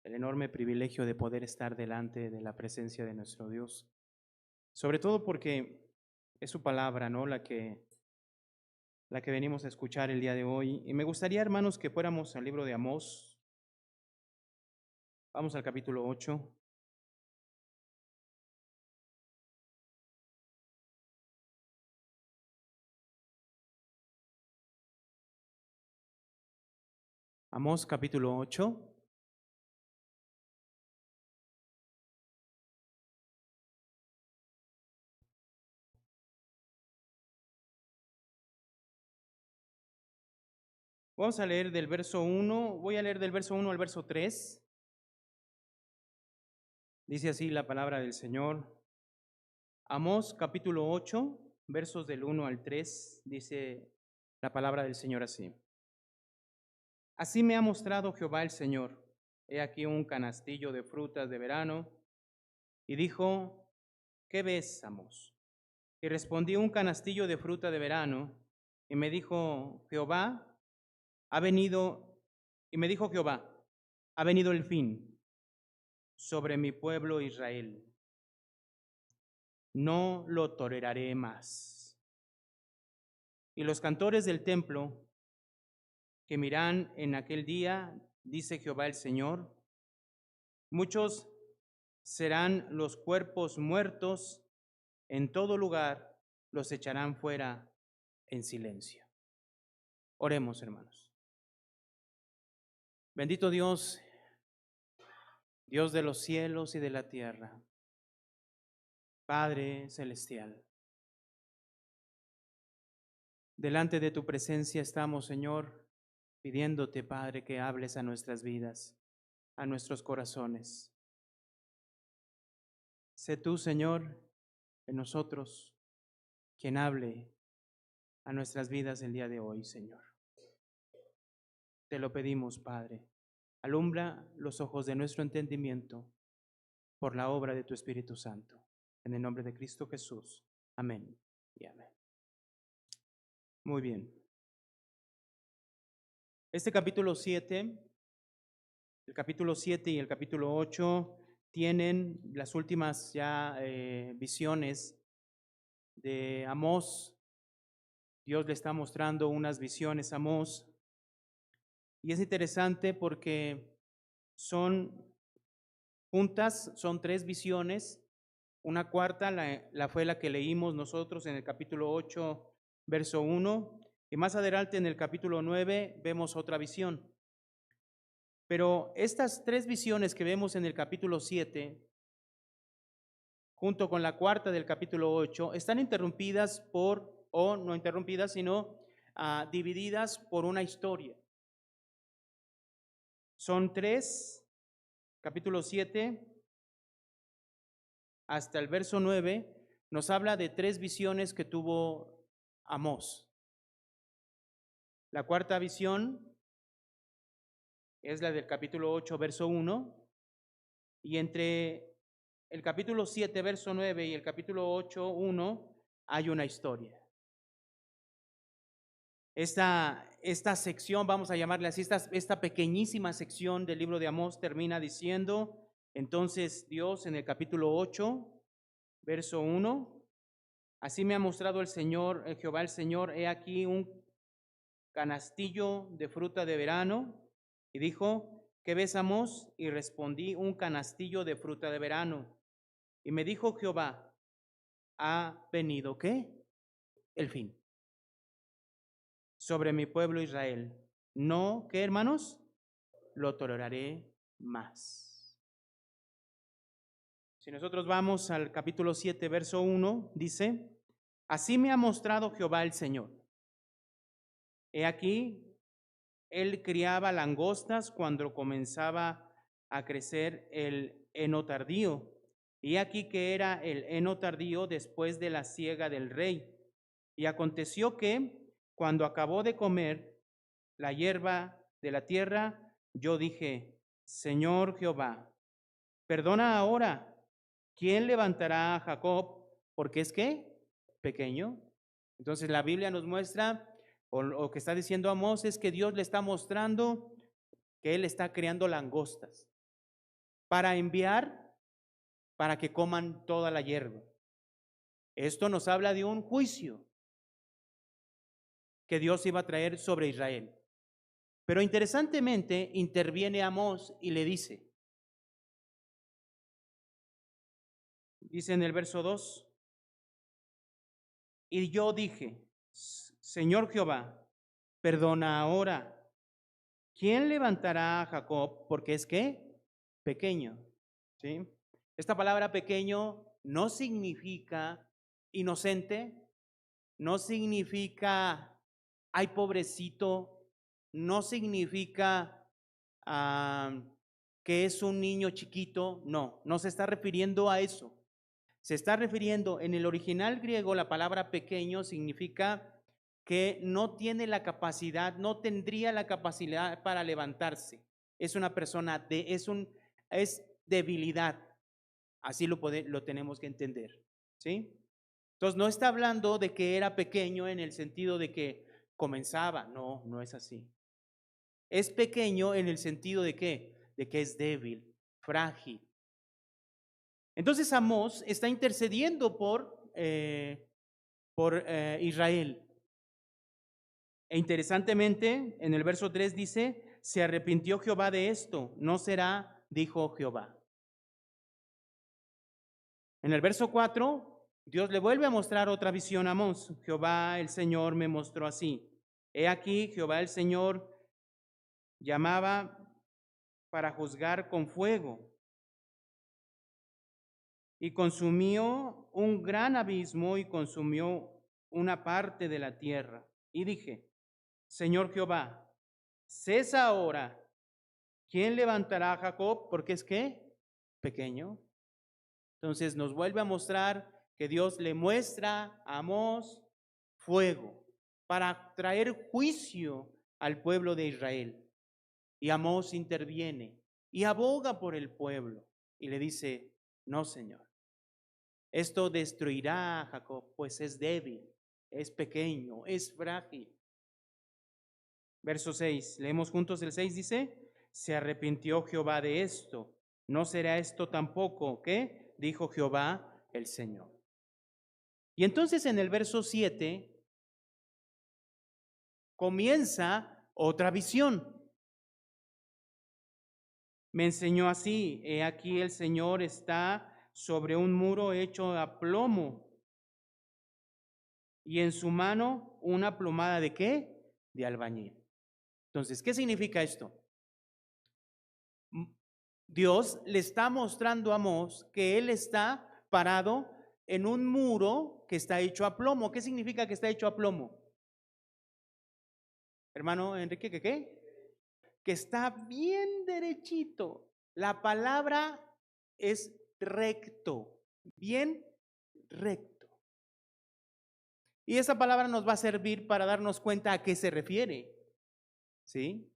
el enorme privilegio de poder estar delante de la presencia de nuestro Dios. Sobre todo porque es su palabra, ¿no? La que venimos a escuchar el día de hoy. Y me gustaría, hermanos, que fuéramos al libro de Amós. Vamos al capítulo 8. Amós capítulo 8. Vamos a leer del verso 1, voy a leer del verso 1 al verso 3. Dice así la palabra del Señor. Amós capítulo 8, versos del 1 al 3, dice la palabra del Señor así. Así me ha mostrado Jehová el Señor. He aquí un canastillo de frutas de verano. Y dijo, ¿qué ves, Amós? Y respondí, un canastillo de fruta de verano. Y me dijo, Jehová, ha venido, y me dijo Jehová, ha venido el fin sobre mi pueblo Israel. No lo toleraré más. Y los cantores del templo gemirán en aquel día, dice Jehová el Señor. Muchos serán los cuerpos muertos, en todo lugar los echarán fuera en silencio. Oremos, hermanos. Bendito Dios, Dios de los cielos y de la tierra, Padre celestial. Delante de tu presencia estamos, Señor, pidiéndote, Padre, que hables a nuestras vidas, a nuestros corazones. Sé tú, Señor, en nosotros, quien hable a nuestras vidas el día de hoy, Señor. Te lo pedimos, Padre. Alumbra los ojos de nuestro entendimiento por la obra de tu Espíritu Santo. En el nombre de Cristo Jesús. Amén y amén. Muy bien. Este capítulo 7, el capítulo 7 y el capítulo 8 tienen las últimas ya visiones de Amós. Dios le está mostrando unas visiones a Amós. Y es interesante porque son juntas, son tres visiones. Una cuarta fue la que leímos nosotros en el capítulo 8, verso 1. Y más adelante en el capítulo 9 vemos otra visión. Pero estas tres visiones que vemos en el capítulo 7, junto con la cuarta del capítulo 8, están interrumpidas o no interrumpidas, sino divididas por una historia. Son tres, capítulo 7 hasta el verso 9, nos habla de tres visiones que tuvo Amós. La cuarta visión es la del capítulo 8, verso 1, y entre el capítulo 7, verso 9 y el capítulo 8, 1, hay una historia. Esta sección, vamos a llamarle así, esta pequeñísima sección del libro de Amós termina diciendo, entonces Dios en el capítulo 8, verso 1, así me ha mostrado el Señor, el Jehová el Señor, he aquí un canastillo de fruta de verano, y dijo, ¿qué ves, Amós? Y respondí, un canastillo de fruta de verano. Y me dijo Jehová, ¿ha venido qué? El fin sobre mi pueblo Israel. No, ¿qué, hermanos? Lo toleraré más. Si nosotros vamos al capítulo 7, verso 1, dice, así me ha mostrado Jehová el Señor. He aquí, él criaba langostas cuando comenzaba a crecer el heno tardío. Y aquí que era el heno tardío después de la siega del rey. Y aconteció que, cuando acabó de comer la hierba de la tierra, yo dije, Señor Jehová, perdona ahora, ¿quién levantará a Jacob? Porque es que pequeño. Entonces la Biblia nos muestra, o lo que está diciendo Amós es que Dios le está mostrando que él está creando langostas. para enviar para que coman toda la hierba. Esto nos habla de un juicio que Dios iba a traer sobre Israel. Pero interesantemente interviene Amós y le dice en el verso 2, y yo dije, Señor Jehová, perdona ahora. ¿Quién levantará a Jacob? Porque es que pequeño. ¿Sí? Esta palabra pequeño no significa inocente, no significa ay pobrecito, no significa que es un niño chiquito, no se está refiriendo a eso. Se está refiriendo, en el original griego, la palabra pequeño significa que no tiene la capacidad, no tendría la capacidad para levantarse. Es una persona, es debilidad. Así lo tenemos que entender, ¿sí? Entonces, no está hablando de que era pequeño en el sentido de que comenzaba. No es así. Es pequeño en el sentido de que es débil, frágil. Entonces Amós está intercediendo por Israel. E interesantemente, en el verso 3 dice, se arrepintió Jehová de esto, no será, dijo Jehová. En el verso 4, Dios le vuelve a mostrar otra visión a Amós. Jehová el Señor me mostró así. He aquí, Jehová el Señor llamaba para juzgar con fuego. Y consumió un gran abismo y consumió una parte de la tierra. Y dije, Señor Jehová, cesa ahora. ¿Quién levantará a Jacob? Porque es que pequeño. Entonces nos vuelve a mostrar que Dios le muestra a Amós fuego para traer juicio al pueblo de Israel. Y Amós interviene y aboga por el pueblo y le dice, no, Señor, esto destruirá a Jacob, pues es débil, es pequeño, es frágil. Verso 6, leemos juntos el 6, dice, se arrepintió Jehová de esto, no será esto tampoco, ¿qué? Dijo Jehová el Señor. Y entonces en el verso 7 comienza otra visión. Me enseñó así, he aquí el Señor está sobre un muro hecho a plomo y en su mano una plomada ¿de qué? De albañil. Entonces, ¿qué significa esto? Dios le está mostrando a Amós que él está parado en un muro que está hecho a plomo. ¿Qué significa que está hecho a plomo? Hermano Enrique, ¿qué? Que está bien derechito. La palabra es recto, bien recto. Y esa palabra nos va a servir para darnos cuenta a qué se refiere. ¿Sí?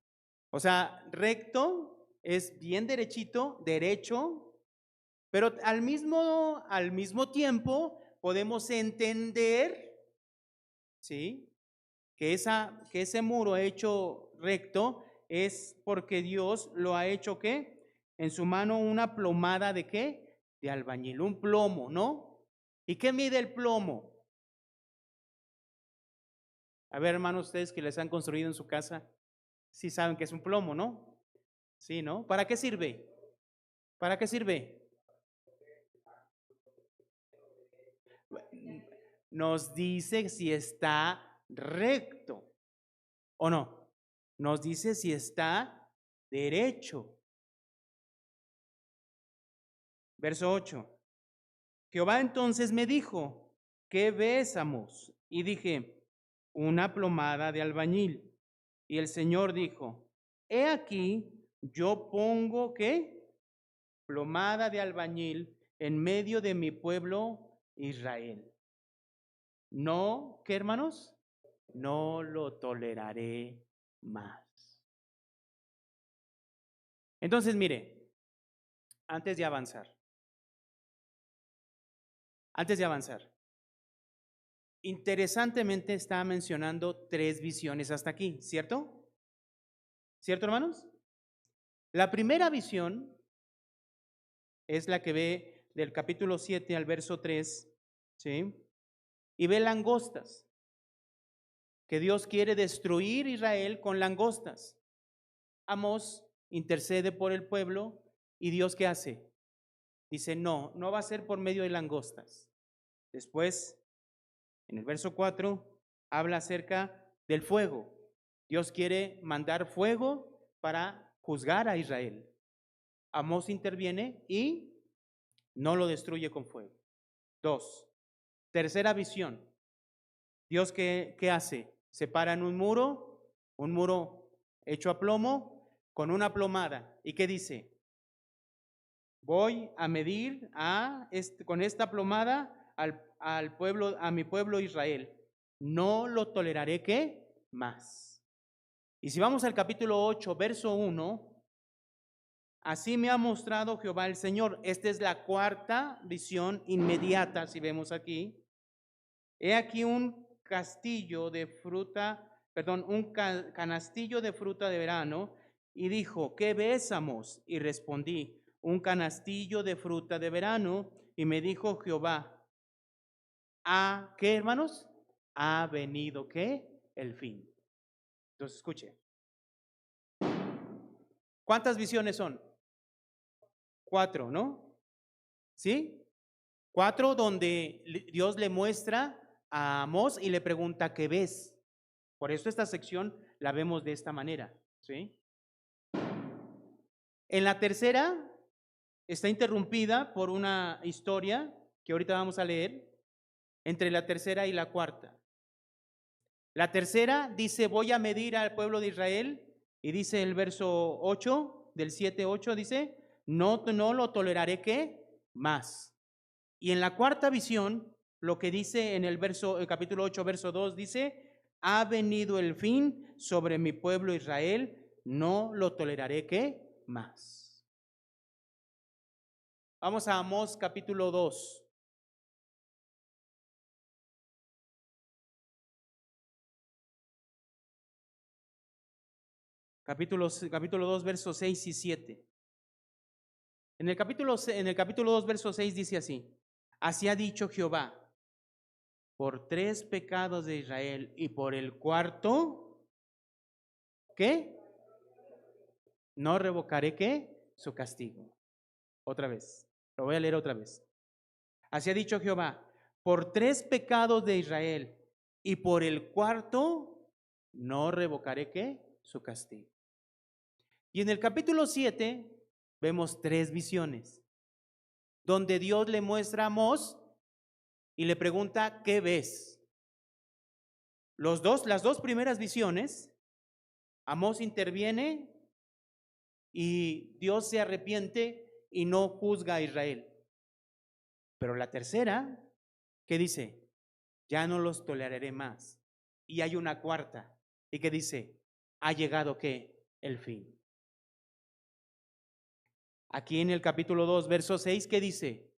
O sea, recto es bien derechito, derecho, pero al mismo tiempo podemos entender, ¿sí? Que ese muro hecho recto es porque Dios lo ha hecho, ¿qué? En su mano una plomada ¿de qué? De albañil, un plomo, ¿no? ¿Y qué mide el plomo? A ver, hermanos, ustedes que les han construido en su casa, sí saben que es un plomo, ¿no? Sí, ¿no? ¿Para qué sirve? ¿Para qué sirve? Nos dice si está recto o no. Nos dice si está derecho. Verso 8. Jehová entonces me dijo, ¿qué ves, Amós? Y dije, una plomada de albañil. Y el Señor dijo, he aquí, yo pongo, ¿qué? Plomada de albañil en medio de mi pueblo Israel. No, ¿qué hermanos? No lo toleraré más. Entonces, mire, antes de avanzar, interesantemente está mencionando 3 visiones hasta aquí, ¿cierto? ¿Cierto, hermanos? La primera visión es la que ve del capítulo 7 al verso 3, ¿sí? Y ve langostas, que Dios quiere destruir Israel con langostas. Amós intercede por el pueblo y Dios ¿qué hace? Dice, no, no va a ser por medio de langostas. Después, en el verso 4, habla acerca del fuego. Dios quiere mandar fuego para juzgar a Israel. Amós interviene y no lo destruye con fuego. 2. Tercera visión. Dios ¿qué hace? Separa en un muro hecho a plomo con una plomada. ¿Y qué dice? Voy a medir con esta plomada al pueblo, a mi pueblo Israel. No lo toleraré ¿qué? Más. Y si vamos al capítulo 8, verso 1, así me ha mostrado Jehová el Señor. Esta es la cuarta visión inmediata, si vemos aquí. He aquí un castillo de fruta, perdón, un canastillo de fruta de verano, y dijo, ¿qué ves, Amós? Y respondí, un canastillo de fruta de verano, y me dijo Jehová, ¿qué, hermanos? Ha venido, ¿qué? El fin. Entonces, escuche. ¿Cuántas visiones son? 4, ¿no? ¿Sí? 4 donde Dios le muestra a Amós y le pregunta, ¿qué ves? Por eso esta sección la vemos de esta manera, ¿sí? En la tercera está interrumpida por una historia que ahorita vamos a leer entre la tercera y la cuarta. La tercera dice, voy a medir al pueblo de Israel, y dice el verso 8, del 7-8, dice, no lo toleraré, ¿qué? Más. Y en la cuarta visión, lo que dice en el capítulo 8, verso 2, dice, ha venido el fin sobre mi pueblo Israel, no lo toleraré, ¿qué? Más. Vamos a Amós capítulo 2. Capítulo 2, versos 6 y 7. En el capítulo 2, verso 6 dice así, así ha dicho Jehová, por 3 pecados de Israel y por el cuarto, ¿qué? No revocaré, ¿qué? Su castigo. Otra vez, lo voy a leer otra vez. Así ha dicho Jehová, por 3 pecados de Israel y por el cuarto, no revocaré, ¿qué? Su castigo. Y en el capítulo 7 vemos 3 visiones, donde Dios le muestra a Amós y le pregunta, ¿qué ves? Las dos primeras visiones, Amós interviene y Dios se arrepiente y no juzga a Israel. Pero la tercera, ¿qué dice? Ya no los toleraré más. Y hay una cuarta, y que dice, ha llegado ¿qué? El fin. Aquí en el capítulo 2, verso 6, ¿qué dice?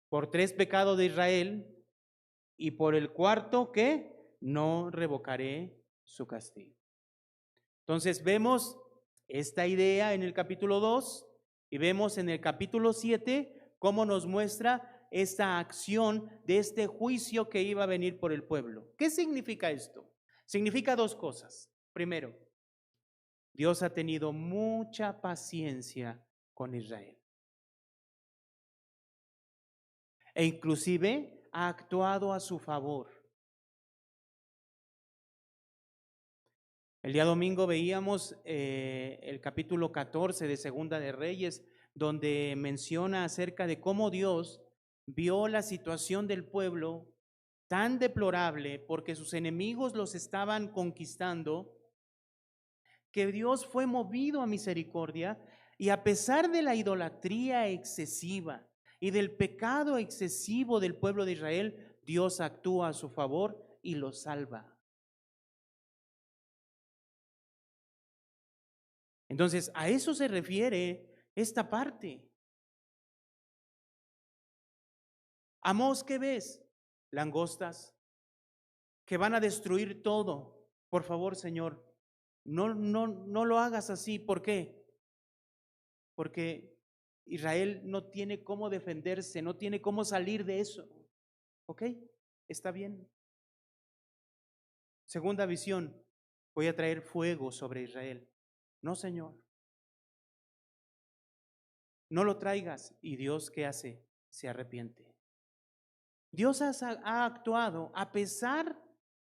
Por 3 pecados de Israel y por el cuarto, ¿qué? No revocaré su castigo. Entonces vemos esta idea en el capítulo 2 y vemos en el capítulo 7 cómo nos muestra esta acción de este juicio que iba a venir por el pueblo. ¿Qué significa esto? Significa 2 cosas. Primero, Dios ha tenido mucha paciencia con Israel. E inclusive ha actuado a su favor. El día domingo veíamos el capítulo 14 de Segunda de Reyes, donde menciona acerca de cómo Dios vio la situación del pueblo tan deplorable porque sus enemigos los estaban conquistando, que Dios fue movido a misericordia y a pesar de la idolatría excesiva y del pecado excesivo del pueblo de Israel, Dios actúa a su favor y los salva. Entonces, a eso se refiere esta parte. Amós, ¿qué ves? Langostas que van a destruir todo. Por favor, Señor, no lo hagas así. ¿Por qué? Porque Israel no tiene cómo defenderse, no tiene cómo salir de eso. ¿Ok? Está bien. Segunda visión, voy a traer fuego sobre Israel. No, Señor. No lo traigas. ¿Y Dios qué hace? Se arrepiente. Dios ha actuado a pesar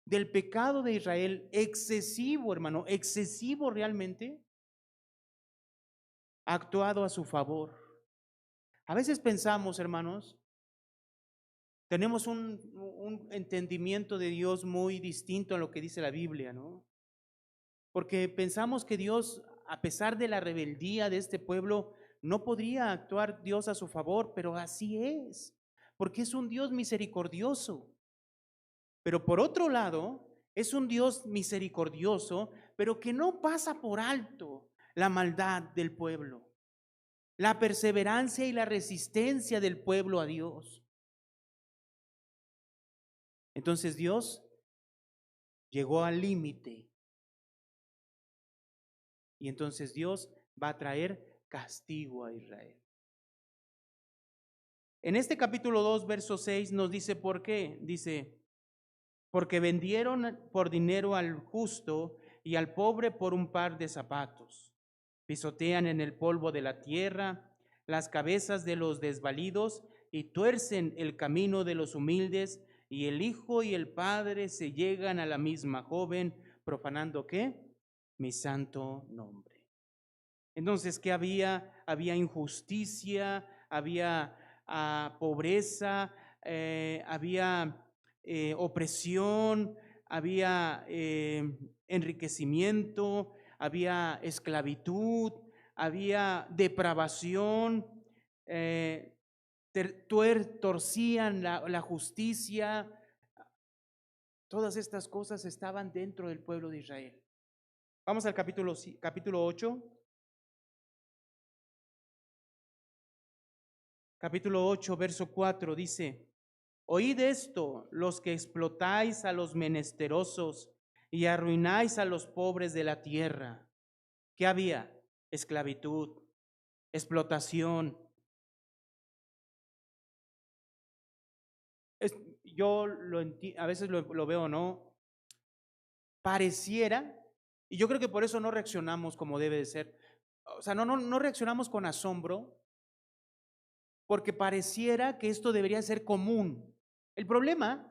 del pecado de Israel, excesivo, hermano, excesivo realmente, ha actuado a su favor. A veces pensamos, hermanos, tenemos un entendimiento de Dios muy distinto a lo que dice la Biblia, ¿no? Porque pensamos que Dios, a pesar de la rebeldía de este pueblo, no podría actuar Dios a su favor, pero así es, porque es un Dios misericordioso. Pero por otro lado, es un Dios misericordioso, pero que no pasa por alto la maldad del pueblo, la perseverancia y la resistencia del pueblo a Dios. Entonces Dios llegó al límite y entonces Dios va a traer castigo a Israel. En este capítulo 2, verso 6 nos dice por qué. Dice, porque vendieron por dinero al justo y al pobre por un par de zapatos. Pisotean en el polvo de la tierra las cabezas de los desvalidos y tuercen el camino de los humildes, y el hijo y el padre se llegan a la misma joven, profanando ¿qué? Mi santo nombre. Entonces, ¿qué había? Había injusticia, había pobreza, había opresión, había enriquecimiento, había esclavitud, había depravación, torcían la justicia. Todas estas cosas estaban dentro del pueblo de Israel. Vamos al capítulo 8. Capítulo 8, verso 4 dice, oíd esto, los que explotáis a los menesterosos y arruináis a los pobres de la tierra. ¿Qué había? Esclavitud, explotación. Yo a veces lo veo, ¿no? Pareciera, y yo creo que por eso no reaccionamos como debe de ser. O sea, no reaccionamos con asombro, porque pareciera que esto debería ser común. El problema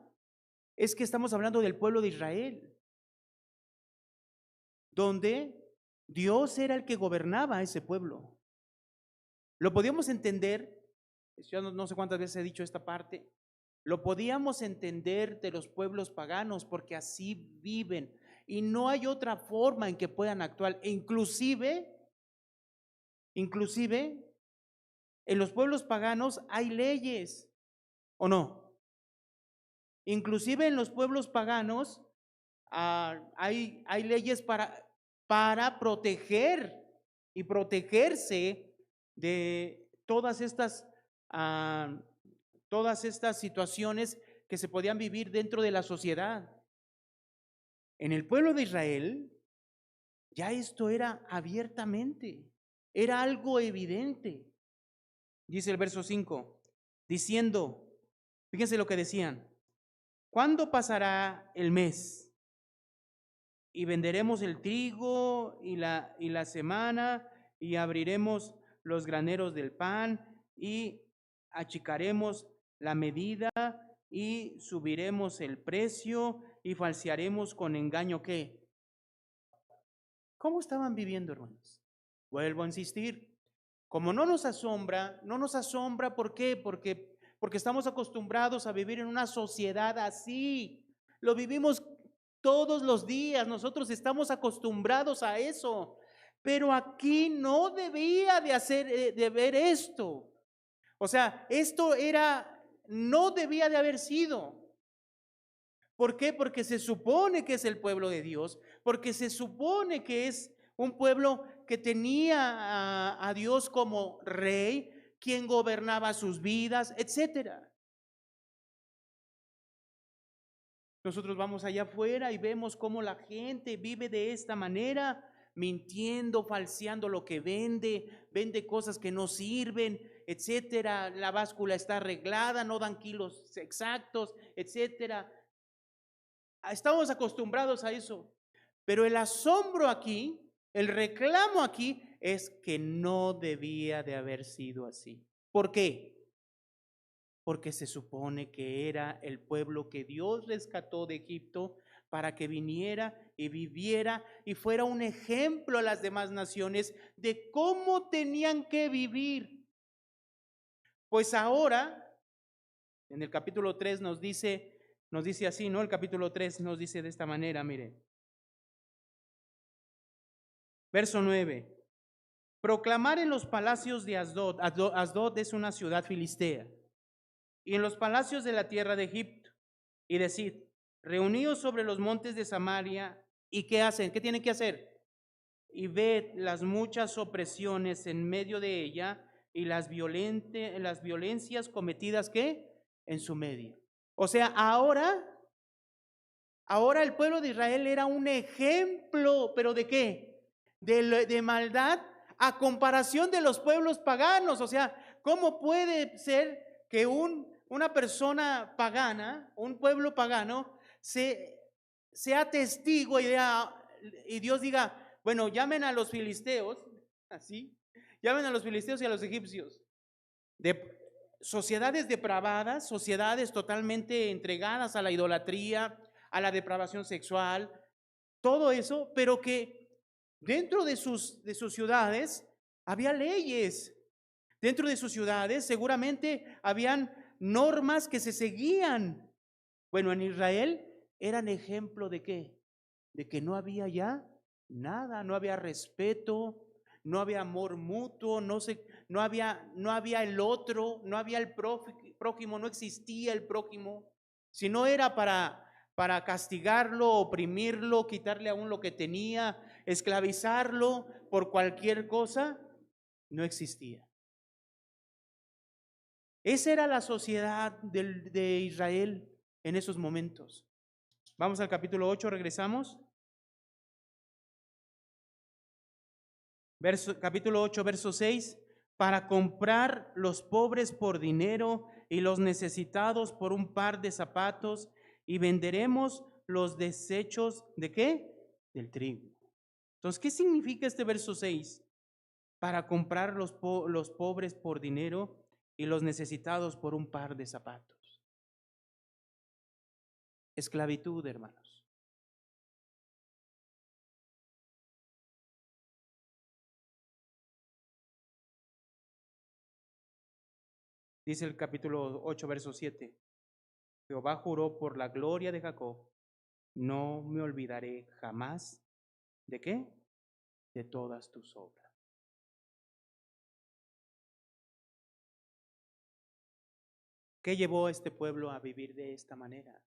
es que estamos hablando del pueblo de Israel, donde Dios era el que gobernaba a ese pueblo. Lo podíamos entender, yo no sé cuántas veces he dicho esta parte, lo podíamos entender de los pueblos paganos porque así viven y no hay otra forma en que puedan actuar. E inclusive en los pueblos paganos hay leyes, ¿o no? Inclusive en los pueblos paganos hay leyes para proteger y protegerse de todas estas situaciones que se podían vivir dentro de la sociedad. En el pueblo de Israel ya esto era abiertamente, era algo evidente. Dice el verso 5, diciendo, fíjense lo que decían, ¿cuándo pasará el mes? Y venderemos el trigo y la semana, y abriremos los graneros del pan, y achicaremos la medida, y subiremos el precio, y falsearemos con engaño. ¿Qué? ¿Cómo estaban viviendo, hermanos? Vuelvo a insistir. Como no nos asombra, ¿por qué? Porque estamos acostumbrados a vivir en una sociedad así. Lo vivimos todos los días, nosotros estamos acostumbrados a eso. Pero aquí no debía de ver esto. O sea, no debía de haber sido. ¿Por qué? Porque se supone que es el pueblo de Dios, porque se supone que es un pueblo que tenía a Dios como rey, quien gobernaba sus vidas, etcétera. Nosotros vamos allá afuera y vemos cómo la gente vive de esta manera, mintiendo, falseando lo que vende cosas que no sirven, etcétera. La báscula está arreglada, no dan kilos exactos, etcétera. Estamos acostumbrados a eso. Pero el asombro aquí, el reclamo aquí es que no debía de haber sido así. ¿Por qué? Porque se supone que era el pueblo que Dios rescató de Egipto para que viniera y viviera y fuera un ejemplo a las demás naciones de cómo tenían que vivir. Pues ahora, en el capítulo 3 nos dice así, ¿no? El capítulo 3 nos dice de esta manera, mire. Verso 9. Proclamar en los palacios de Asdod. Asdod es una ciudad filistea. Y en los palacios de la tierra de Egipto. Y decid, reuníos sobre los montes de Samaria. ¿Y qué hacen? ¿Qué tienen que hacer? Y ved las muchas opresiones en medio de ella y las violencias cometidas, ¿qué? En su medio. O sea, ahora el pueblo de Israel era un ejemplo, ¿pero de qué? De maldad a comparación de los pueblos paganos. O sea, ¿cómo puede ser que una persona pagana, un pueblo pagano, sea testigo y Dios diga, bueno, llamen a los filisteos, así, llamen a los filisteos y a los egipcios, de sociedades depravadas, sociedades totalmente entregadas a la idolatría, a la depravación sexual, todo eso, pero que dentro de sus ciudades había leyes. Dentro de sus ciudades seguramente habían normas que se seguían. Bueno, en Israel eran ejemplo de qué? De que no había ya nada, no había respeto, no había amor mutuo, no había el otro, no había el prójimo, no existía el prójimo. Si no era para castigarlo, oprimirlo, quitarle aún lo que tenía, esclavizarlo por cualquier cosa, no existía. Esa era la sociedad de Israel en esos momentos. Vamos al capítulo 8, regresamos. Capítulo 8, verso 6. Para comprar los pobres por dinero y los necesitados por un par de zapatos, y venderemos los desechos ¿de qué? Del trigo. Entonces, ¿qué significa este verso 6? Para comprar los pobres por dinero y los necesitados por un par de zapatos. Esclavitud, hermanos. Dice el capítulo 8, verso 7. Jehová juró por la gloria de Jacob, no me olvidaré jamás. ¿De qué? De todas tus obras. ¿Qué llevó a este pueblo a vivir de esta manera?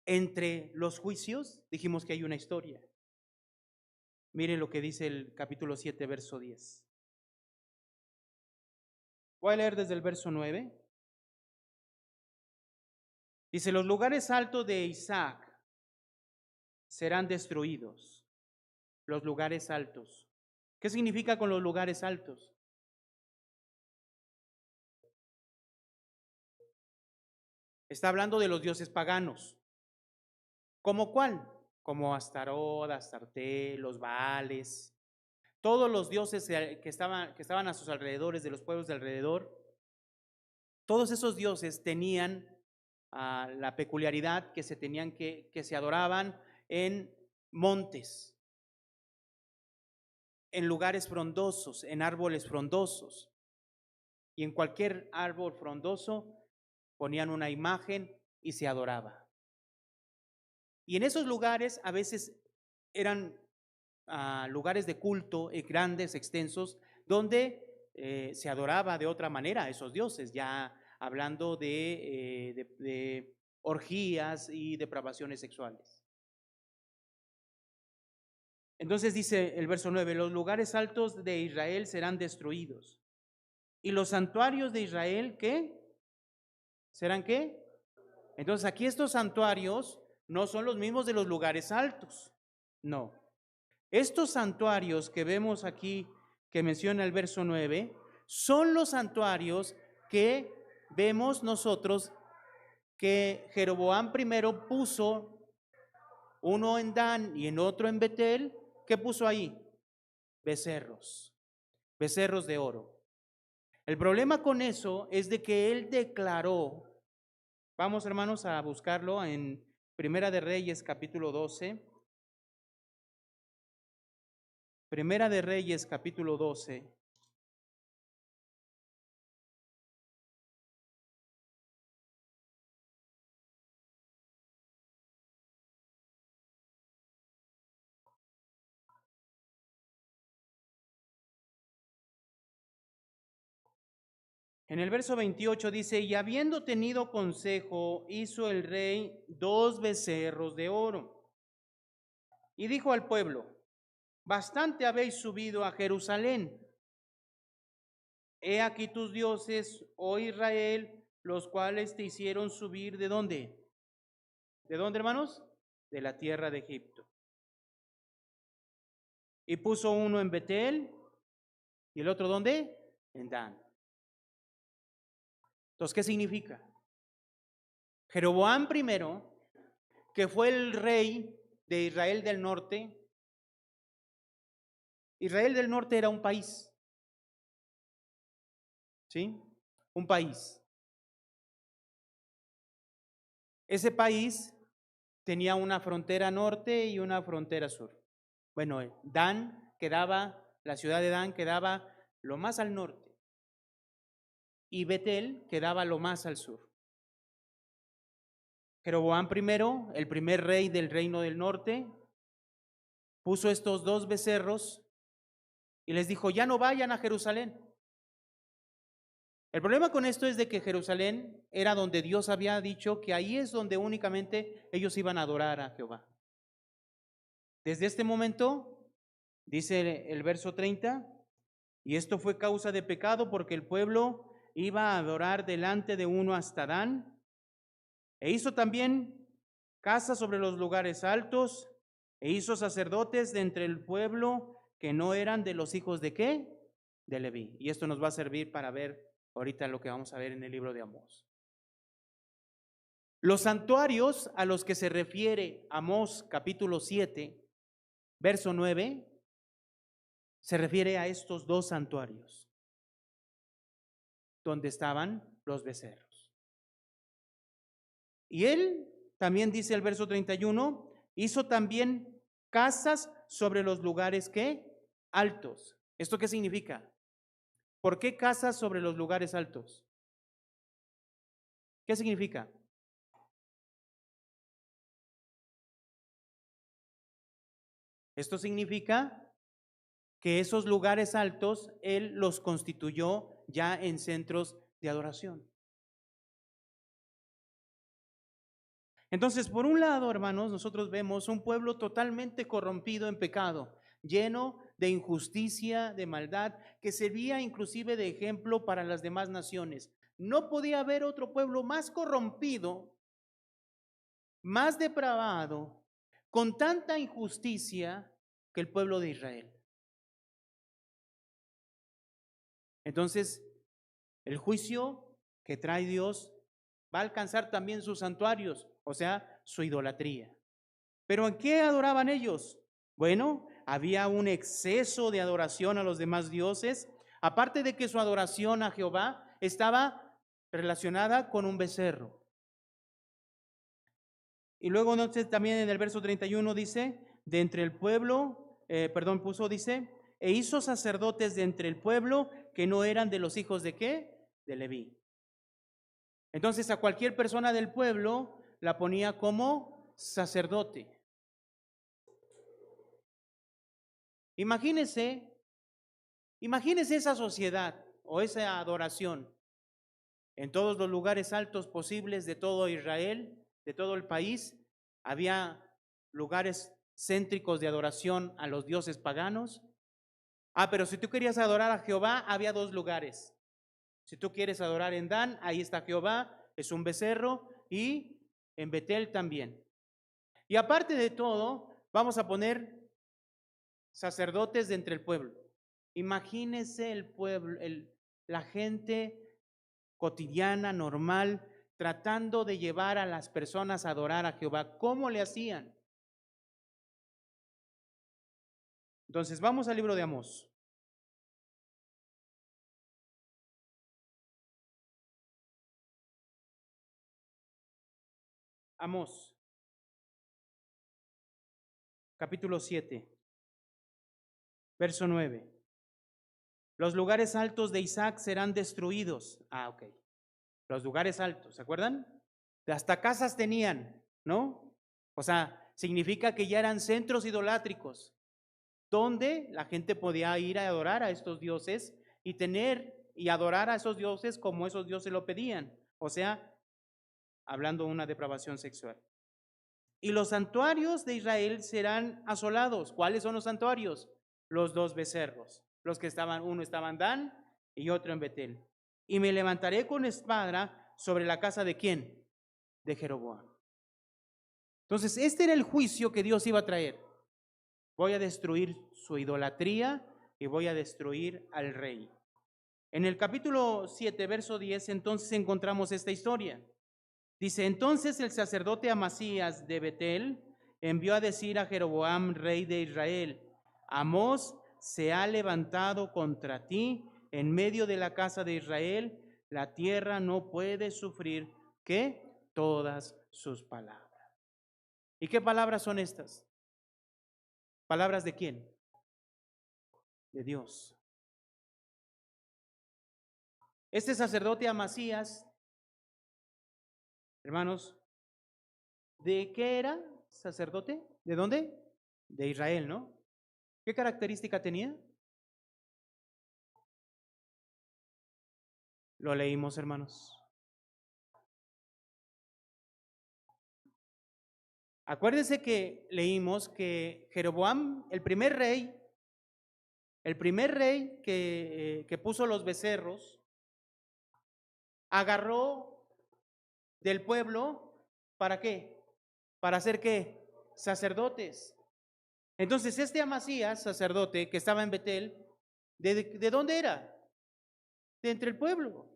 Entre los juicios dijimos que hay una historia. Mire lo que dice el capítulo 7, verso 10. Voy a leer desde el verso 9. Dice, los lugares altos de Isaac serán destruidos. Los lugares altos. ¿Qué significa con los lugares altos? Está hablando de los dioses paganos. ¿Cómo cuál? Como Astarot, Astarte, los Baales, todos los dioses que estaban a sus alrededores, de los pueblos de alrededor. Todos esos dioses tenían la peculiaridad que se adoraban en montes, en lugares frondosos, en árboles frondosos. Y en cualquier árbol frondoso ponían una imagen y se adoraba. Y en esos lugares a veces eran lugares de culto grandes, extensos, donde se adoraba de otra manera a esos dioses, ya hablando de orgías y depravaciones sexuales. Entonces dice el verso 9, los lugares altos de Israel serán destruidos. ¿Y los santuarios de Israel qué? ¿Serán qué? Entonces aquí estos santuarios no son los mismos de los lugares altos. No. Estos santuarios que vemos aquí, que menciona el verso 9, son los santuarios que vemos nosotros que Jeroboam primero puso, uno en Dan y en otro en Betel. ¿Qué puso ahí? Becerros de oro. El problema con eso es de que él declaró, vamos hermanos a buscarlo en Primera de Reyes capítulo 12, Primera de Reyes capítulo 12. En el verso 28 dice, y habiendo tenido consejo, hizo el rey 2 becerros de oro. Y dijo al pueblo, bastante habéis subido a Jerusalén. He aquí tus dioses, oh Israel, los cuales te hicieron subir ¿de dónde? ¿De dónde, hermanos? De la tierra de Egipto. Y puso uno en Betel, y el otro ¿dónde? En Dan. Entonces, ¿qué significa? Jeroboam primero, que fue el rey de Israel del norte. Israel del norte era un país, ¿sí? Un país. Ese país tenía una frontera norte y una frontera sur. Bueno, la ciudad de Dan quedaba lo más al norte y Betel quedaba lo más al sur. Jeroboam primero, el primer rey del reino del norte, puso estos 2 becerros y les dijo, ya no vayan a Jerusalén. El problema con esto es de que Jerusalén era donde Dios había dicho que ahí es donde únicamente ellos iban a adorar a Jehová. Desde este momento, dice el verso 30, y esto fue causa de pecado porque el pueblo iba a adorar delante de uno hasta Dan, e hizo también casas sobre los lugares altos, e hizo sacerdotes de entre el pueblo que no eran de los hijos de ¿qué? De Leví. Y esto nos va a servir para ver ahorita lo que vamos a ver en el libro de Amós. Los santuarios a los que se refiere Amós capítulo 7, verso 9, se refiere a estos 2 santuarios donde estaban los becerros. Y él también dice el verso 31, hizo también casas sobre los lugares ¿qué? Altos. ¿Esto qué significa? ¿Por qué casas sobre los lugares altos? ¿Qué significa? Esto significa que esos lugares altos él los constituyó ya en centros de adoración. Entonces, por un lado, hermanos, nosotros vemos un pueblo totalmente corrompido en pecado, lleno de injusticia, de maldad, que servía inclusive de ejemplo para las demás naciones. No podía haber otro pueblo más corrompido, más depravado, con tanta injusticia que el pueblo de Israel. Entonces, el juicio que trae Dios va a alcanzar también sus santuarios, o sea, su idolatría. ¿Pero en qué adoraban ellos? Bueno, había un exceso de adoración a los demás dioses, aparte de que su adoración a Jehová estaba relacionada con un becerro. Y luego entonces también en el verso 31 dice, de entre el pueblo, dice, e hizo sacerdotes de entre el pueblo que no eran de los hijos de ¿qué? De Leví. Entonces a cualquier persona del pueblo la ponía como sacerdote. Imagínese esa sociedad o esa adoración en todos los lugares altos posibles de todo Israel, de todo el país. Había lugares céntricos de adoración a los dioses paganos. Pero si tú querías adorar a Jehová, había 2 lugares. Si tú quieres adorar en Dan, ahí está Jehová, es un becerro, y en Betel también. Y aparte de todo, vamos a poner sacerdotes de entre el pueblo. Imagínense el pueblo, la gente cotidiana, normal, tratando de llevar a las personas a adorar a Jehová. ¿Cómo le hacían? Entonces, vamos al libro de Amós. Amós, capítulo 7, verso 9. Los lugares altos de Isaac serán destruidos. Ok. Los lugares altos, ¿se acuerdan? Hasta casas tenían, ¿no? O sea, significa que ya eran centros idolátricos, donde la gente podía ir a adorar a estos dioses y tener y adorar a esos dioses como esos dioses lo pedían. O sea, hablando de una depravación sexual. Y los santuarios de Israel serán asolados. ¿Cuáles son los santuarios? Los dos becerros. Los que estaban, uno estaba en Dan y otro en Betel. Y me levantaré con espada sobre la casa de ¿quién? De Jeroboam. Entonces, este era el juicio que Dios iba a traer. Voy a destruir su idolatría y voy a destruir al rey. En el capítulo 7, verso 10, entonces encontramos esta historia. Dice, entonces el sacerdote Amasías de Betel envió a decir a Jeroboam, rey de Israel, Amós se ha levantado contra ti en medio de la casa de Israel, la tierra no puede sufrir ¿qué? Todas sus palabras. ¿Y qué palabras son estas? ¿Palabras de quién? De Dios. Este sacerdote Amasías, hermanos, ¿de qué era sacerdote? ¿De dónde? De Israel, ¿no? ¿Qué característica tenía? Lo leímos, hermanos. Acuérdense que leímos que Jeroboam, el primer rey que puso los becerros, agarró del pueblo, ¿para qué? ¿Para hacer qué? Sacerdotes. Entonces, este Amasías, sacerdote, que estaba en Betel, ¿de dónde era? De entre el pueblo.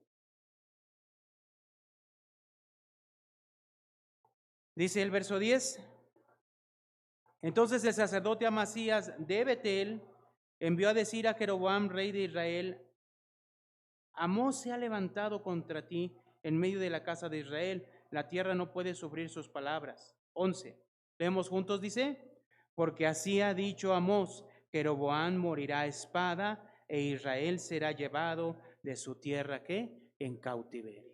Dice el verso 10. Entonces el sacerdote Amasías de Betel envió a decir a Jeroboam, rey de Israel, Amós se ha levantado contra ti en medio de la casa de Israel, la tierra no puede sufrir sus palabras. 11. Leemos juntos, dice, porque así ha dicho Amós, Jeroboam morirá a espada e Israel será llevado de su tierra, ¿qué? En cautiverio.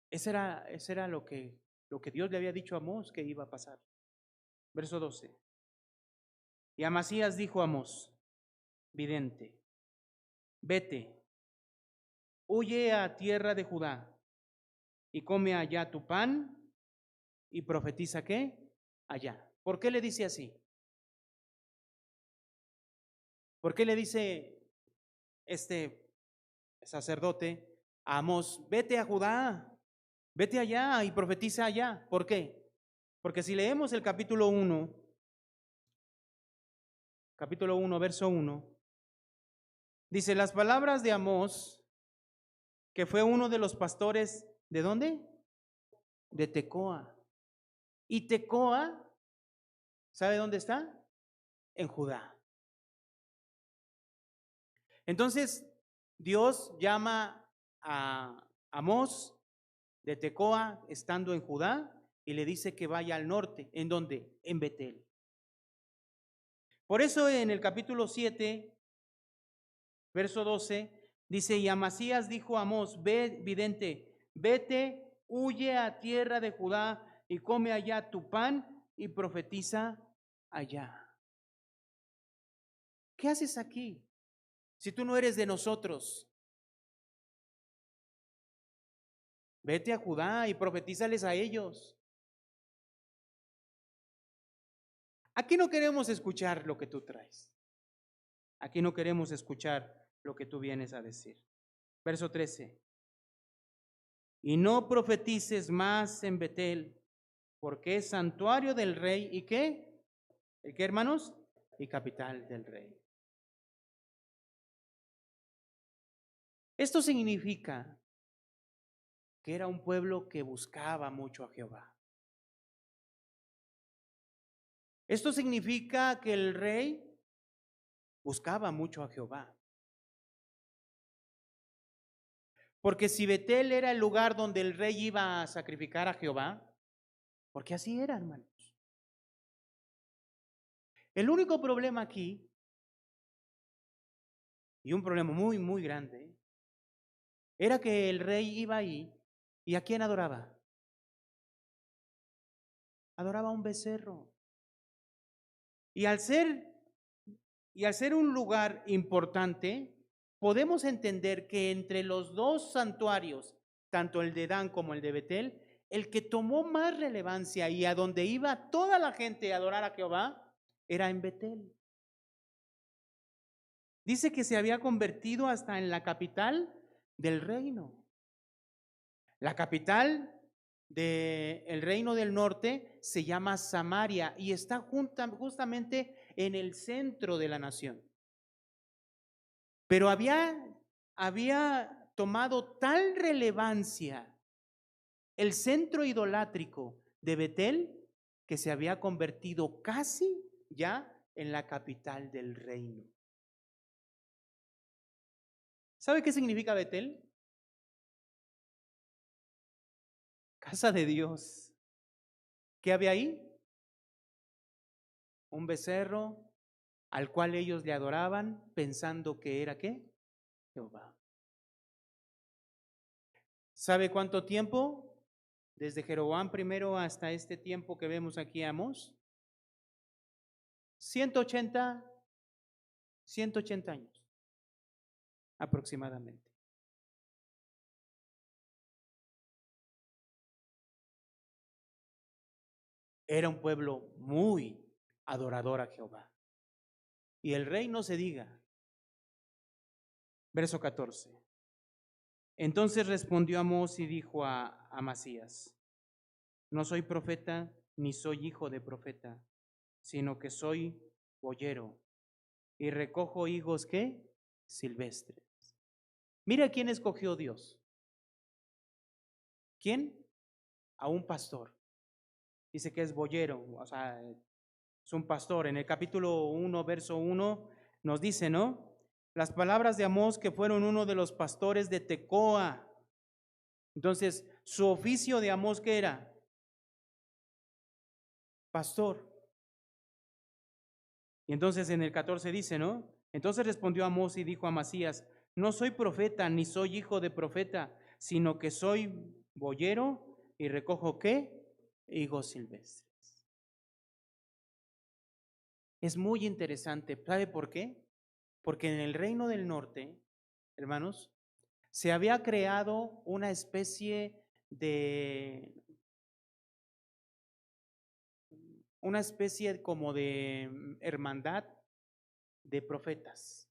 Ese era lo que Dios le había dicho a Amós que iba a pasar. Verso 12. Y Amasías dijo a Amós, vidente, vete, huye a tierra de Judá y come allá tu pan y profetiza ¿qué? Allá. ¿Por qué le dice así? ¿Por qué le dice este sacerdote a Amós, vete a Judá, vete allá y profetiza allá? ¿Por qué? Porque si leemos el capítulo 1, verso 1, dice, las palabras de Amós, que fue uno de los pastores, ¿de dónde? De Tecoa. Y Tecoa, ¿sabe dónde está? En Judá. Entonces, Dios llama a Amós de Tecoa, estando en Judá, y le dice que vaya al norte. ¿En dónde? En Betel. Por eso en el capítulo 7, verso 12, dice, y Amasías dijo a Amós, ve, vidente, vete, huye a tierra de Judá y come allá tu pan y profetiza allá. ¿Qué haces aquí si tú no eres de nosotros? Vete a Judá y profetízales a ellos. Aquí no queremos escuchar lo que tú traes. Aquí no queremos escuchar lo que tú vienes a decir. Verso 13. y no profetices más en Betel, porque es santuario del rey, ¿y qué? ¿Y qué, hermanos? Y capital del rey. Esto significa que era un pueblo que buscaba mucho a Jehová. Esto significa que el rey buscaba mucho a Jehová. Porque si Betel era el lugar donde el rey iba a sacrificar a Jehová, porque así era, hermanos. El único problema aquí, y un problema muy, muy grande, era que el rey iba ahí y ¿a quién adoraba? Adoraba a un becerro. Y al ser, y al ser un lugar importante, podemos entender que entre los dos santuarios, tanto el de Dan como el de Betel, el que tomó más relevancia y a donde iba toda la gente a adorar a Jehová era en Betel. Dice que se había convertido hasta en la capital del reino. La capital del reino del norte se llama Samaria y está justamente en el centro de la nación. Pero había tomado tal relevancia el centro idolátrico de Betel que se había convertido casi ya en la capital del reino. ¿Sabe qué significa Betel? Casa de Dios. ¿Qué había ahí? Un becerro al cual ellos le adoraban pensando que era ¿qué? Jehová. ¿Sabe cuánto tiempo? Desde Jeroboam primero hasta este tiempo que vemos aquí, Amós. 180 años aproximadamente. Era un pueblo muy adorador a Jehová. Y el rey no se diga. Verso 14. Entonces respondió Amós y dijo a Amasías: no soy profeta ni soy hijo de profeta, sino que soy boyero y recojo higos ¿qué? Silvestres. Mira quién escogió Dios. ¿Quién? A un pastor. Dice que es boyero, o sea, es un pastor. En el capítulo 1, verso 1, nos dice, ¿no? Las palabras de Amós, que fueron uno de los pastores de Tecoa. Entonces, su oficio de Amós, ¿qué era? Pastor. Y entonces en el 14 dice, ¿no? Entonces respondió Amós y dijo a Amasías: no soy profeta ni soy hijo de profeta, sino que soy boyero y recojo ¿qué? Higos silvestres. Es muy interesante. ¿Sabe por qué? Porque en el reino del norte, hermanos, se había creado una especie como de hermandad de profetas.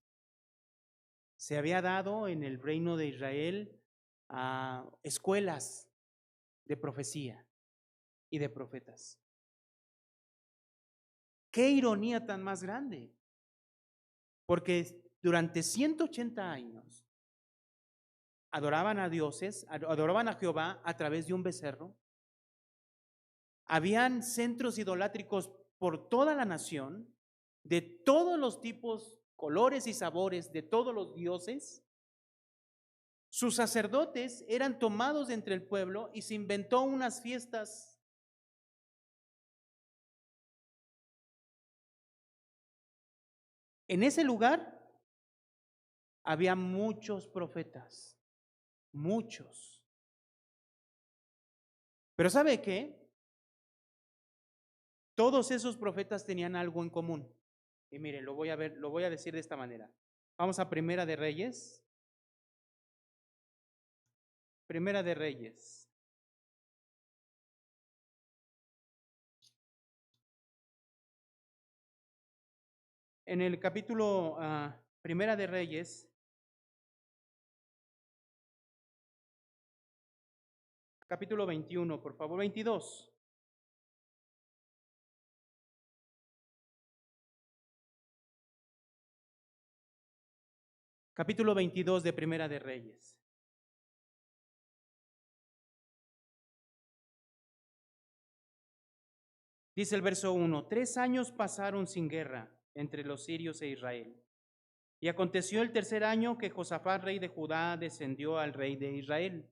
Se había dado en el reino de Israel a escuelas de profecía y de profetas. Qué ironía tan más grande, porque durante 180 años adoraban a dioses, adoraban a Jehová a través de un becerro. Habían centros idolátricos por toda la nación, de todos los tipos, colores y sabores, de todos los dioses. Sus sacerdotes eran tomados de entre el pueblo y se inventó unas fiestas. En ese lugar había muchos profetas, muchos. Pero ¿sabe qué? Todos esos profetas tenían algo en común. Y miren, lo voy a decir de esta manera. Vamos a Primera de Reyes. Primera de Reyes. En el capítulo Primera de Reyes, capítulo 21, por favor, 22. Capítulo 22 de Primera de Reyes. Dice el verso 1, 3 años pasaron sin guerra entre los sirios e Israel. Y aconteció el tercer año que Josafat, rey de Judá, descendió al rey de Israel.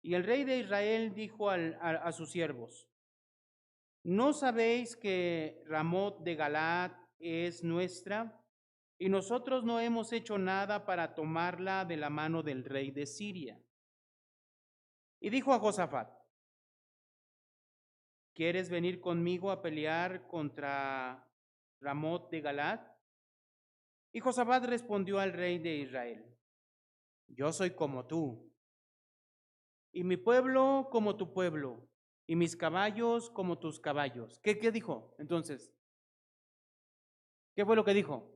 Y el rey de Israel dijo a sus siervos, ¿no sabéis que Ramot de Galaad es nuestra? Y nosotros no hemos hecho nada para tomarla de la mano del rey de Siria. Y dijo a Josafat, ¿quieres venir conmigo a pelear contra Ramot de Galaad? Y Josafat respondió al rey de Israel, yo soy como tú, y mi pueblo como tu pueblo, y mis caballos como tus caballos. ¿Qué dijo entonces? ¿Qué fue lo que dijo?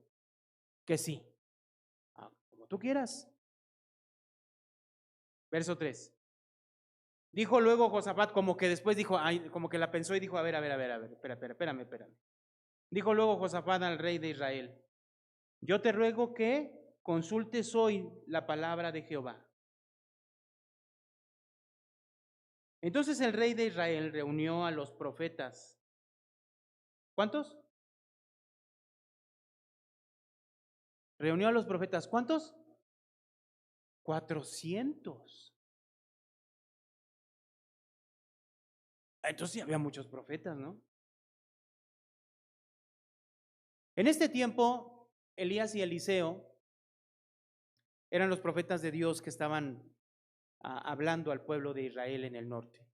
Que sí. Como tú quieras. Verso 3. Dijo luego Josafat, como que después dijo, ay, como que la pensó y dijo, a ver, espérame. Dijo luego Josafat al rey de Israel, yo te ruego que consultes hoy la palabra de Jehová. Entonces el rey de Israel reunió a los profetas. ¿Cuántos? Reunió a los profetas. ¿Cuántos? 400. Entonces sí había muchos profetas, ¿no? En este tiempo, Elías y Eliseo eran los profetas de Dios que estaban hablando al pueblo de Israel en el norte.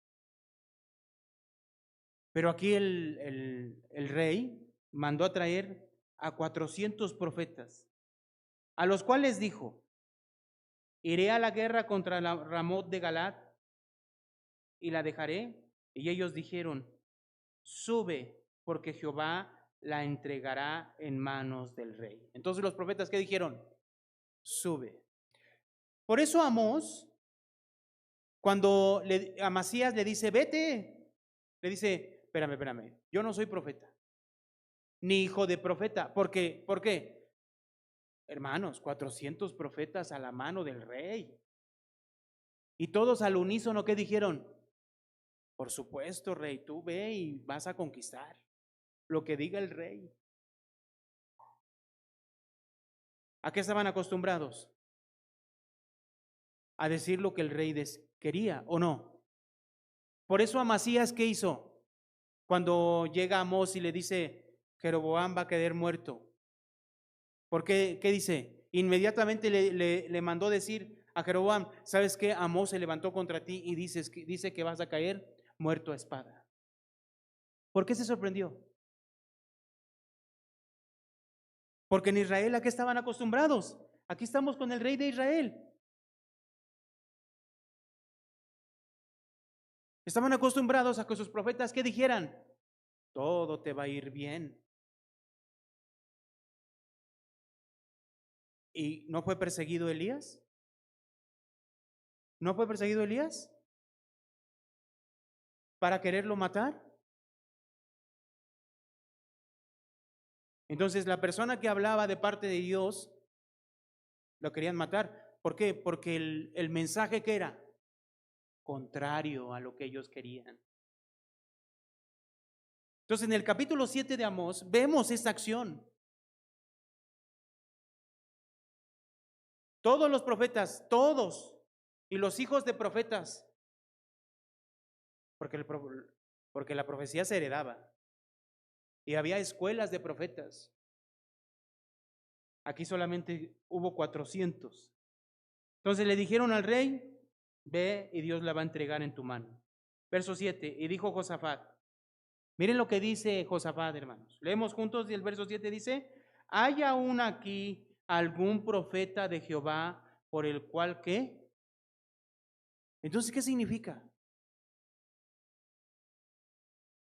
Pero aquí el rey mandó a traer a 400 profetas, a los cuales dijo, iré a la guerra contra la Ramot de Galaad y la dejaré. Y ellos dijeron, sube, porque Jehová la entregará en manos del rey. Entonces los profetas, ¿qué dijeron? Sube. Por eso Amós, cuando Amasías le dice, vete, le dice, espérame, yo no soy profeta, ni hijo de profeta. ¿Por qué? Hermanos, 400 profetas a la mano del rey. Y todos al unísono, ¿qué dijeron? Por supuesto, rey, tú ve y vas a conquistar lo que diga el rey. ¿A qué estaban acostumbrados? A decir lo que el rey quería, ¿o no? Por eso Amasías, ¿qué hizo? Cuando llega Amós y le dice, Jeroboam va a quedar muerto. ¿Por qué? ¿Qué dice? Inmediatamente le mandó decir a Jeroboam, ¿sabes qué? Amós se levantó contra ti y dice que vas a caer muerto a espada. ¿Por qué se sorprendió? Porque en Israel, ¿a qué estaban acostumbrados? Aquí estamos con el rey de Israel. Estaban acostumbrados a que sus profetas, ¿qué dijeran? Todo te va a ir bien. ¿Y no fue perseguido Elías? ¿No fue perseguido Elías? ¿Para quererlo matar? Entonces la persona que hablaba de parte de Dios lo querían matar. ¿Por qué? Porque el mensaje que era contrario a lo que ellos querían. Entonces en el capítulo 7 de Amós vemos esta acción. Todos los profetas, todos, y los hijos de profetas, porque la profecía se heredaba y había escuelas de profetas. Aquí solamente hubo 400. Entonces le dijeron al rey, ve y Dios la va a entregar en tu mano. Verso 7, y dijo Josafat, miren lo que dice Josafat, hermanos. Leemos juntos y el verso 7 dice, ¿hay aún aquí algún profeta de Jehová por el cual qué? Entonces, ¿qué significa?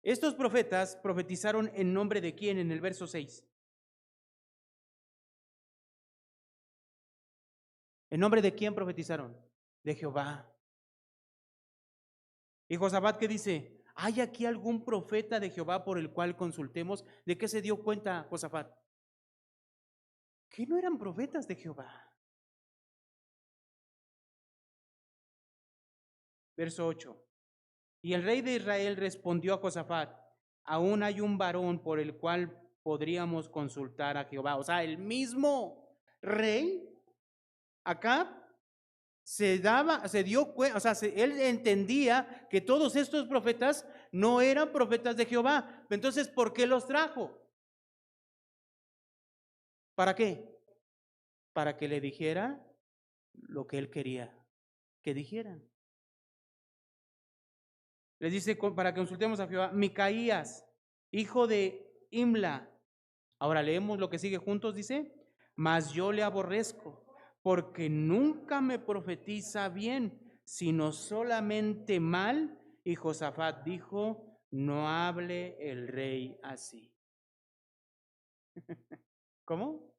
Estos profetas profetizaron en nombre de quién en el verso 6. ¿En nombre de quién profetizaron? De Jehová. Y Josafat, ¿qué dice? ¿Hay aquí algún profeta de Jehová por el cual consultemos? ¿De qué se dio cuenta Josafat? Que no eran profetas de Jehová. Verso 8. Y el rey de Israel respondió a Josafat: aún hay un varón por el cual podríamos consultar a Jehová. O sea, el mismo rey acá se dio cuenta, o sea, él entendía que todos estos profetas no eran profetas de Jehová. Entonces, ¿por qué los trajo? ¿Para qué? Para que le dijera lo que él quería que dijeran. Les dice, para que consultemos a Jehová: Micaías, hijo de Imla. Ahora leemos lo que sigue juntos, dice: mas yo le aborrezco, porque nunca me profetiza bien, sino solamente mal. Y Josafat dijo: no hable el rey así. ¿Cómo?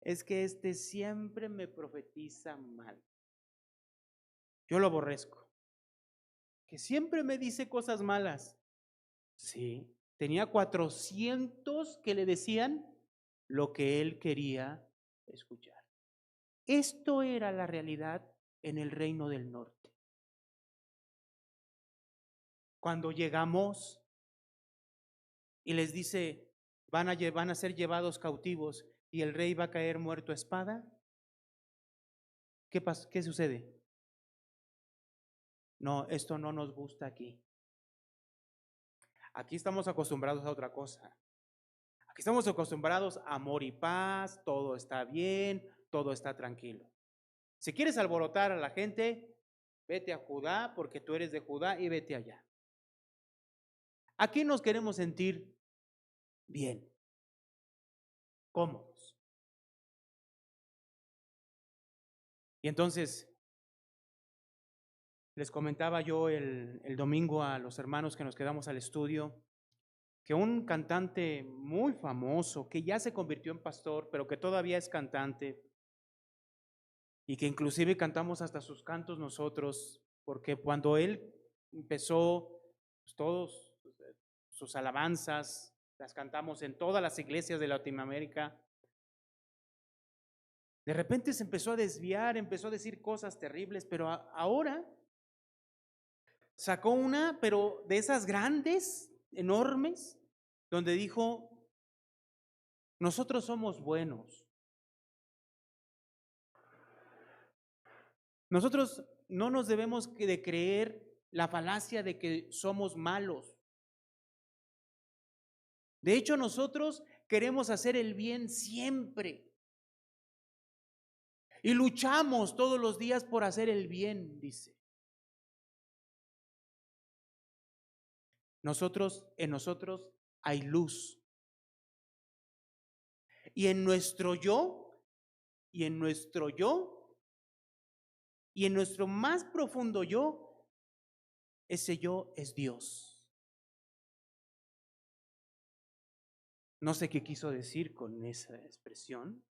Es que este siempre me profetiza mal. Yo lo aborrezco. Que siempre me dice cosas malas. Sí, tenía 400 que le decían lo que él quería escuchar. Esto era la realidad en el reino del norte. Cuando llegamos y les dice, van a ser llevados cautivos y el rey va a caer muerto a espada, ¿qué sucede? No, esto no nos gusta aquí. Aquí estamos acostumbrados a otra cosa. Aquí estamos acostumbrados a amor y paz, todo está bien, todo está tranquilo. Si quieres alborotar a la gente, vete a Judá porque tú eres de Judá y vete allá. Aquí nos queremos sentir bien, cómodos. Y entonces, les comentaba yo el domingo a los hermanos que nos quedamos al estudio, que un cantante muy famoso, que ya se convirtió en pastor, pero que todavía es cantante, y que inclusive cantamos hasta sus cantos nosotros, porque cuando él empezó, pues todos sus alabanzas las cantamos en todas las iglesias de Latinoamérica. De repente se empezó a desviar, empezó a decir cosas terribles, pero ahora sacó una, pero de esas grandes, enormes, donde dijo: nosotros somos buenos. Nosotros no nos debemos de creer la falacia de que somos malos. De hecho, nosotros queremos hacer el bien siempre. Y luchamos todos los días por hacer el bien, dice. En nosotros hay luz. Y en nuestro yo, y en nuestro yo, y en nuestro más profundo yo, ese yo es Dios. No sé qué quiso decir con esa expresión,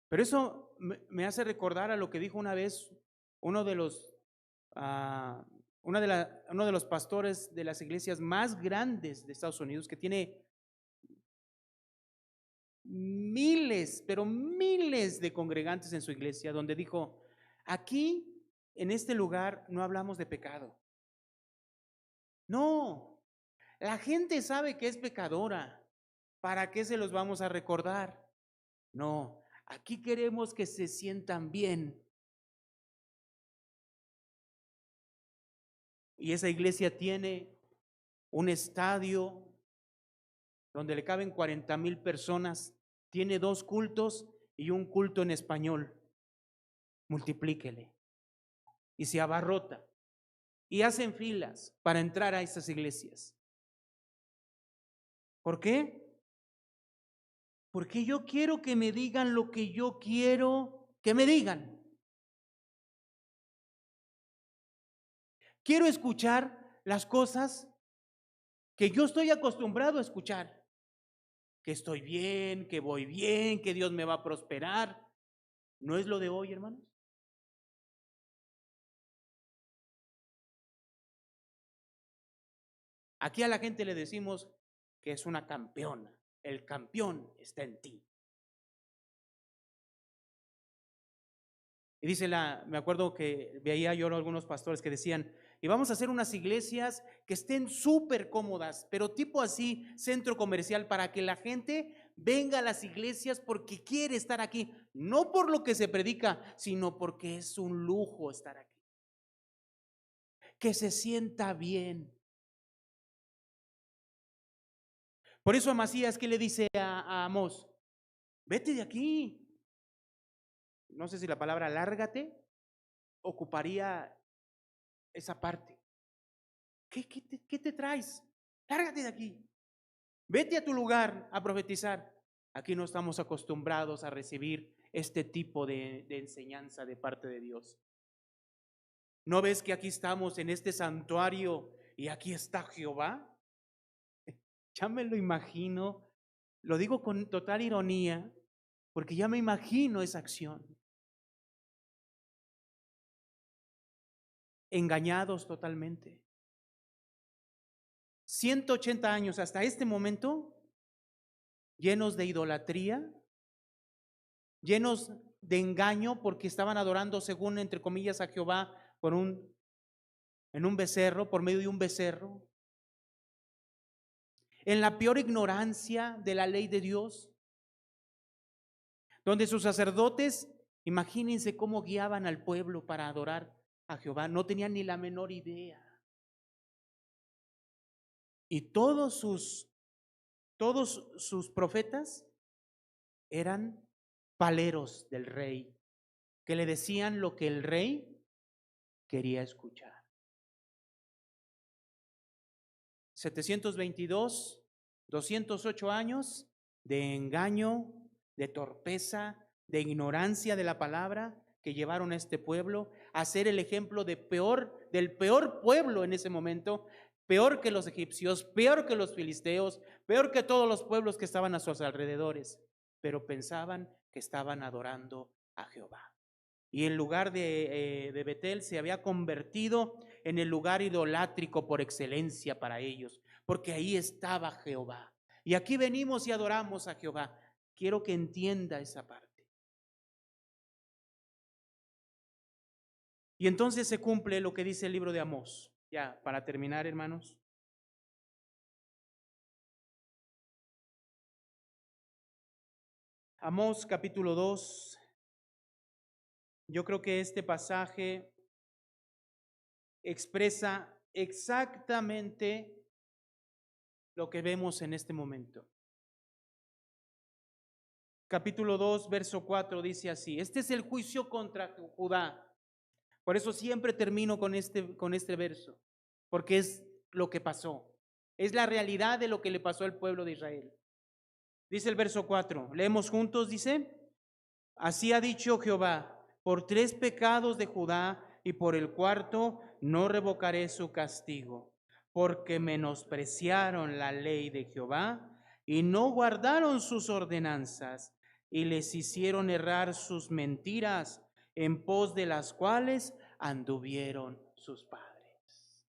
pero eso me hace recordar a lo que dijo una vez uno de los, uno de los pastores de las iglesias más grandes de Estados Unidos, que tiene miles, pero miles de congregantes en su iglesia, donde dijo: aquí, en este lugar, no hablamos de pecado. No, la gente sabe que es pecadora. ¿Para qué se los vamos a recordar? No, aquí queremos que se sientan bien. Y esa iglesia tiene un estadio donde le caben 40,000 personas, tiene 2 cultos y un culto en español. Multiplíquele. Y se abarrota. Y hacen filas para entrar a esas iglesias. ¿Por qué? Porque yo quiero que me digan lo que yo quiero que me digan. Quiero escuchar las cosas que yo estoy acostumbrado a escuchar. Que estoy bien, que voy bien, que Dios me va a prosperar. ¿No es lo de hoy, hermanos? Aquí a la gente le decimos que es una campeona. El campeón está en ti. Y dice me acuerdo que veía yo a algunos pastores que decían, y vamos a hacer unas iglesias que estén súper cómodas, pero tipo así, centro comercial, para que la gente venga a las iglesias porque quiere estar aquí, no por lo que se predica, sino porque es un lujo estar aquí. Que se sienta bien. Por eso Amasías, ¿qué le dice a Amós? Vete de aquí. No sé si la palabra lárgate ocuparía esa parte. ¿Qué te traes? Lárgate de aquí. Vete a tu lugar a profetizar. Aquí no estamos acostumbrados a recibir este tipo de enseñanza de parte de Dios. ¿No ves que aquí estamos en este santuario y aquí está Jehová? Ya me lo imagino, lo digo con total ironía, porque ya me imagino esa acción. Engañados totalmente. 180 años hasta este momento, llenos de idolatría, llenos de engaño porque estaban adorando según entre comillas a Jehová en un becerro, por medio de un becerro, en la peor ignorancia de la ley de Dios, donde sus sacerdotes, imagínense cómo guiaban al pueblo para adorar a Jehová, no tenían ni la menor idea. Y todos sus profetas eran paleros del rey, que le decían lo que el rey quería escuchar. 722, 208 años de engaño, de torpeza, de ignorancia de la palabra que llevaron a este pueblo a ser el ejemplo del peor pueblo en ese momento, peor que los egipcios, peor que los filisteos, peor que todos los pueblos que estaban a sus alrededores, pero pensaban que estaban adorando a Jehová. Y el lugar de Betel se había convertido en el lugar idolátrico por excelencia para ellos, porque ahí estaba Jehová. Y aquí venimos y adoramos a Jehová. Quiero que entienda esa parte. Y entonces se cumple lo que dice el libro de Amós. Ya, para terminar, hermanos. Amós capítulo 2. Yo creo que este pasaje expresa exactamente lo que vemos en este momento. Capítulo 2, verso 4 dice así: este es el juicio contra Judá. Por eso siempre termino con este verso, porque es lo que pasó. Es la realidad de lo que le pasó al pueblo de Israel. Dice el verso 4, leemos juntos, dice: así ha dicho Jehová, por 3 pecados de Judá y por el cuarto no revocaré su castigo, porque menospreciaron la ley de Jehová y no guardaron sus ordenanzas y les hicieron errar sus mentiras, en pos de las cuales anduvieron sus padres.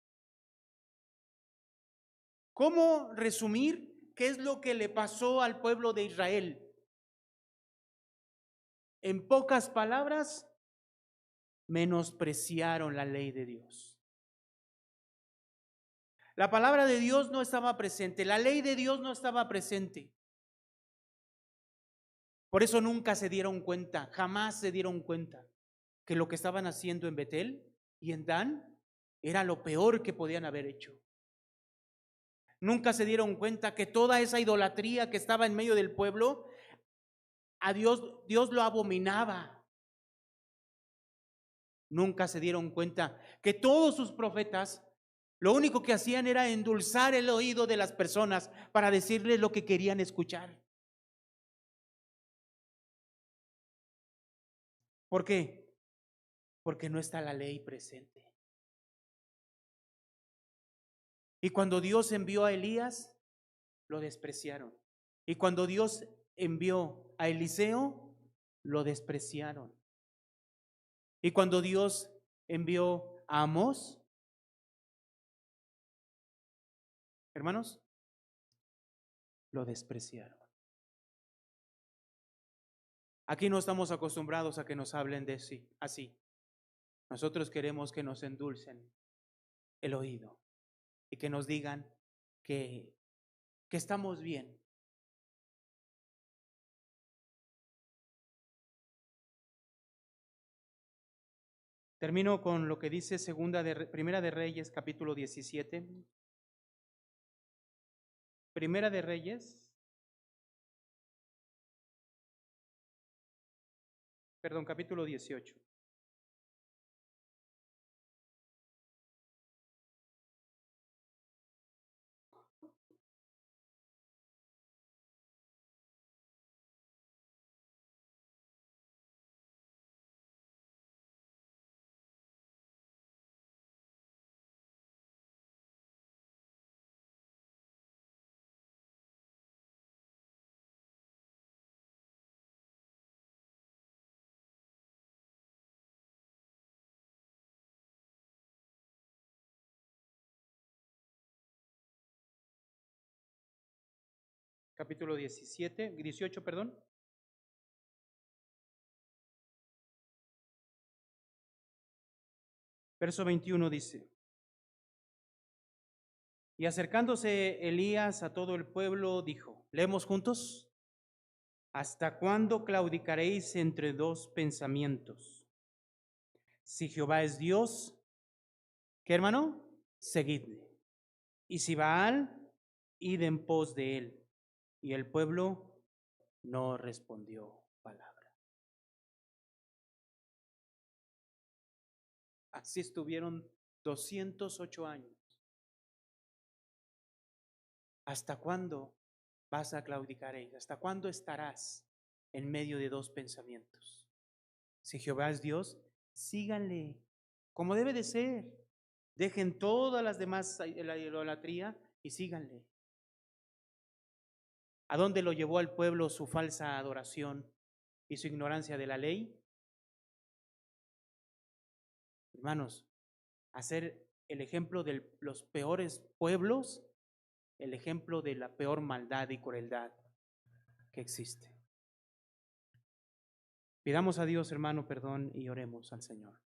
¿Cómo resumir qué es lo que le pasó al pueblo de Israel? En pocas palabras, menospreciaron la ley de Dios. La palabra de Dios no estaba presente, la ley de Dios no estaba presente. Por eso nunca se dieron cuenta, jamás se dieron cuenta que lo que estaban haciendo en Betel y en Dan era lo peor que podían haber hecho. Nunca se dieron cuenta que toda esa idolatría que estaba en medio del pueblo, a Dios lo abominaba. Nunca se dieron cuenta que todos sus profetas lo único que hacían era endulzar el oído de las personas para decirles lo que querían escuchar. ¿Por qué? Porque no está la ley presente. Y cuando Dios envió a Elías, lo despreciaron. Y cuando Dios envió a Eliseo, lo despreciaron. Y cuando Dios envió a Amós, Hermanos, lo despreciaron. Aquí no estamos acostumbrados a que nos hablen de sí, así. Nosotros queremos que nos endulcen el oído y que nos digan que estamos bien. Termino con lo que dice Primera de Reyes, capítulo 17. Primera de Reyes, capítulo 18. Capítulo 18, perdón. Verso 21 dice: y acercándose Elías a todo el pueblo, dijo, ¿leemos juntos? ¿Hasta cuándo claudicaréis entre dos pensamientos? Si Jehová es Dios, ¿qué hermano? Seguidle. Y si Baal, id en pos de él. Y el pueblo no respondió palabra. Así estuvieron 208 años. ¿Hasta cuándo vas a claudicar? ¿Hasta cuándo estarás en medio de dos pensamientos? Si Jehová es Dios, síganle como debe de ser. Dejen todas las demás, la idolatría, y síganle. ¿A dónde lo llevó al pueblo su falsa adoración y su ignorancia de la ley? Hermanos, hacer el ejemplo de los peores pueblos, el ejemplo de la peor maldad y crueldad que existe. Pidamos a Dios, hermano, perdón y oremos al Señor.